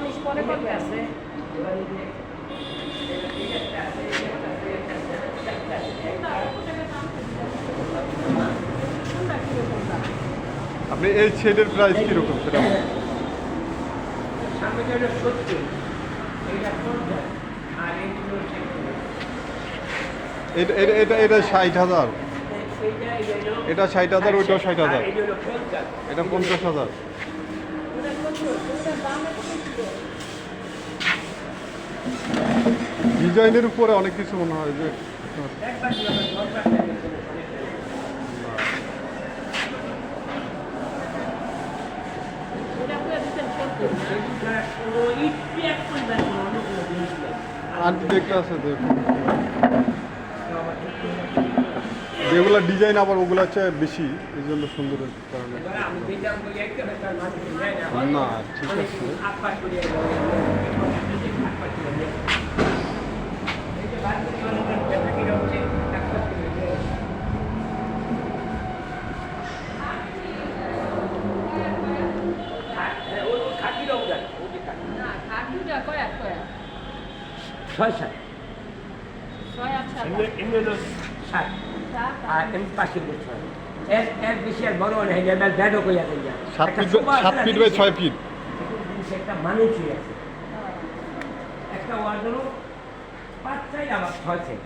Varnish পরে করবে আছে। আপনি এই শেডের প্রাইস কীরকম সেটা এটা এটা এটা এটা 60,000, এটা 60,000, ওইটাও 60,000, এটা 50,000। ডিজাইনের উপরে অনেক কিছু মনে হয় যে আর্কিটেক্ট আছে দেখুন, যেগুলো ডিজাইন আবার ওগুলো হচ্ছে বেশি, এই জন্য সুন্দরের কারণে। না ঠিক আছে, সাত ফিট বাই 6 ফিট। একটা মানুষই আছে, একটা ওয়ার্ডের 5 চাই আবার 6 চাই।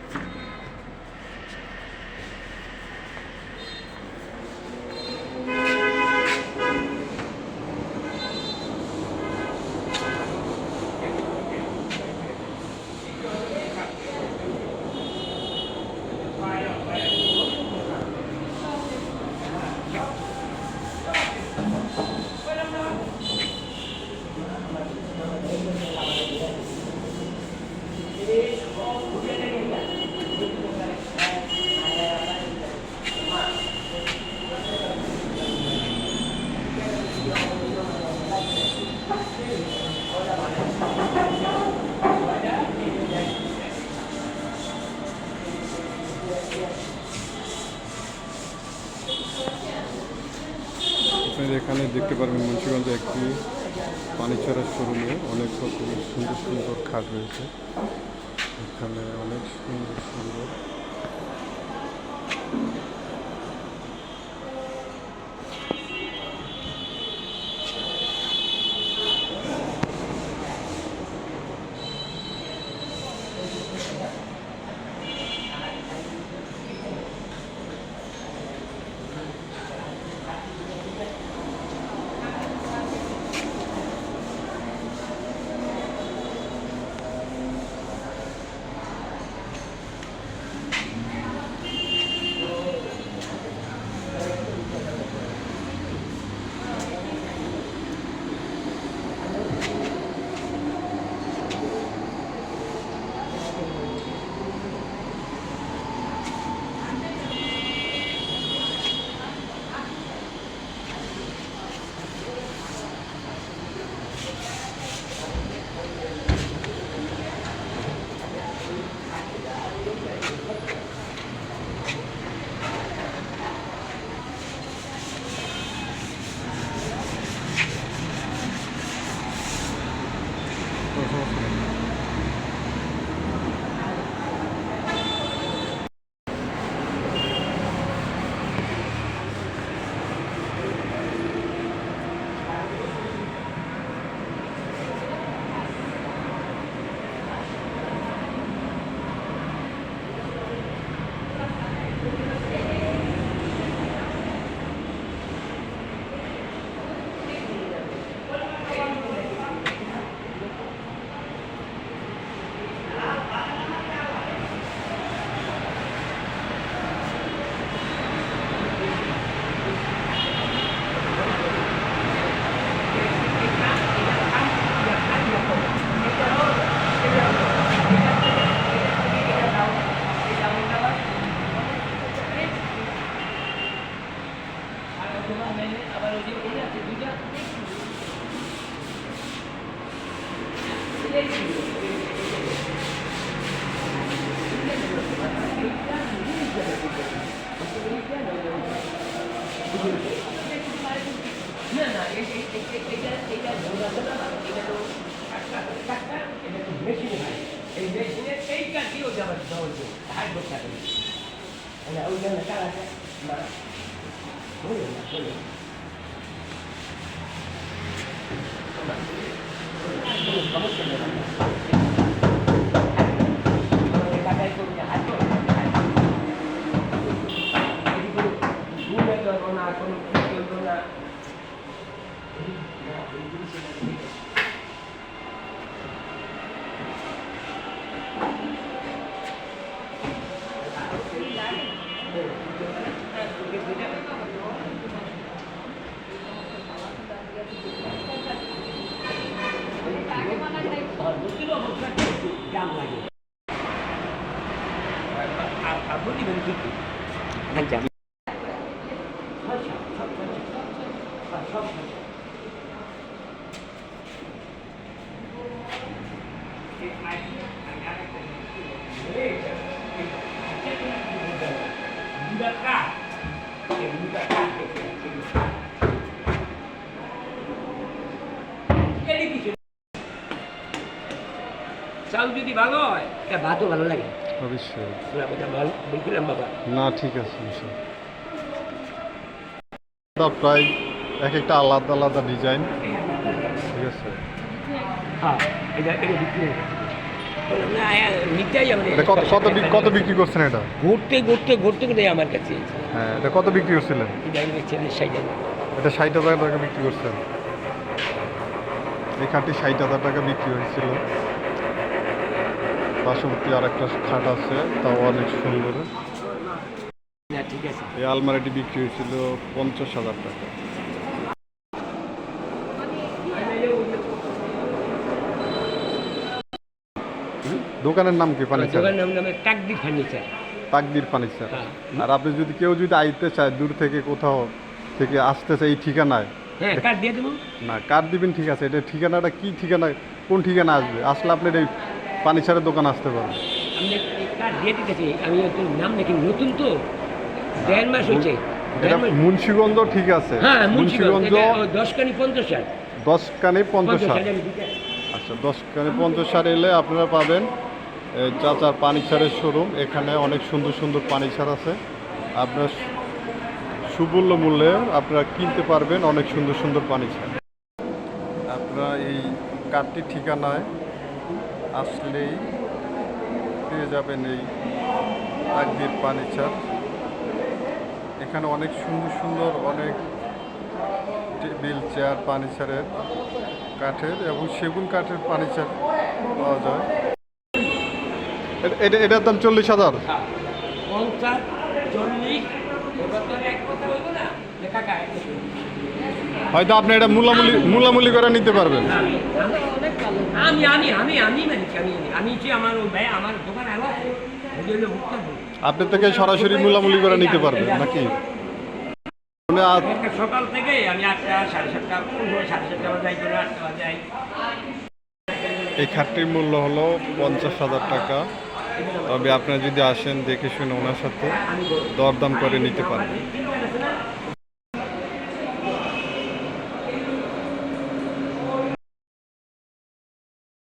আপনারা এখানে দেখতে পারবেন মুন্সিগঞ্জে একটি ফার্নিচারের শোরুমে অনেক রকমের সুন্দর সুন্দর খাট রয়েছে। এখানে অনেক সুন্দর সুন্দর মেশিনে হয় এই মেশিনের এই কাঠিও যাবার দেওয়া হচ্ছে হাই বসা করে ওই জন্য কারা না বলুন না বলুন সমস্যা নেই আমাদের কাটাই করবে হাত ঘুমে করবো না কোনো কি করবো না দাম লাগে আর বলি বলি কি আচ্ছা সব চাল যদি ভালো হয় তা ভাতও ভালো লাগে অবশ্যই ভালো বলছিলাম বাবা না ঠিক আছে প্রায় এক একটা আলাদা আলাদা ডিজাইন ঠিক আছে হ্যাঁ এটা বিক্রি হয়ে গেছে নিতেই যাবে এটা কত বিক্রি করছেন এটা ঘুরতে ঘুরতে ঘুরতে ঘুরতে আমার কাছে হ্যাঁ এটা কত বিক্রি করছিলেন এটা 60,000 টাকা বিক্রি করছেন এই খাটটি 60,000 টাকা বিক্রি হয়েছিল পার্শ্ববর্তী আর একটা খাট আছে তাও অনেক সুন্দর ঠিক আছে এই আলমারিটি বিক্রি হয়েছিল 50,000 টাকা দোকানের নাম কি ফার্নিচার দোকানের নাম তাকদির ফার্নিচার তাকদির ফার্নিচার হ্যাঁ। আর আপনি যদি কেউ যদি আইতে চায় দূর থেকে কোথাও থেকে আসতে চায় এই ঠিকানায় হ্যাঁ কার্ড দিয়ে দেবো না কার্ড দিবেন ঠিক আছে এটা ঠিকানাটা কি ঠিকানা কোন ঠিকানা আসবে আসলে আপনার এই ফার্নিচারের দোকান আসতে পারবেন আমি কার্ড দিয়ে দিতেছি আমি একটু নাম দেখি নতুন তো 1.5 মাস হয়েছে এটা মুন্সিগঞ্জ ঠিক আছে হ্যাঁ মুন্সিগঞ্জ 10 কানি 50 ষাট 10 কানে 50 ষাট আচ্ছা 10 কানে 50 ষাট এলে আপনারা পাবেন চাচার ফার্নিচারের শোরুম এখানে অনেক সুন্দর সুন্দর ফার্নিচার আছে আপনার সুমূল্য মূল্যে আপনারা কিনতে পারবেন অনেক সুন্দর সুন্দর ফার্নিচার আপনারা এই কার্ডটির ঠিকানায় আসলেই পেয়ে যাবেন এই তাকদির ফার্নিচার এখানে অনেক সুন্দর সুন্দর অনেক টেবিল চেয়ার ফার্নিচারের কাঠের এবং সেগুন কাঠের ফার্নিচার পাওয়া যায় এটার দাম 40,000 50 40 হয়তো আপনি এটা মূলামূলি করে নিতে পারবেন আমি যে আমার ভাই আমার দোকান আলো আপনি থেকে সরাসরি মূলামূলি করে নিতে পারবেন নাকি সকাল থেকে আমি 8টা 7:30 7:30 যাই করে 8টা যাই এই খাটটির মূল্য হলো 50,000 টাকা তবে আপনারা যদি আসেন দেখে শুনে ওনার সাথে দরদাম করে নিতে পারবেন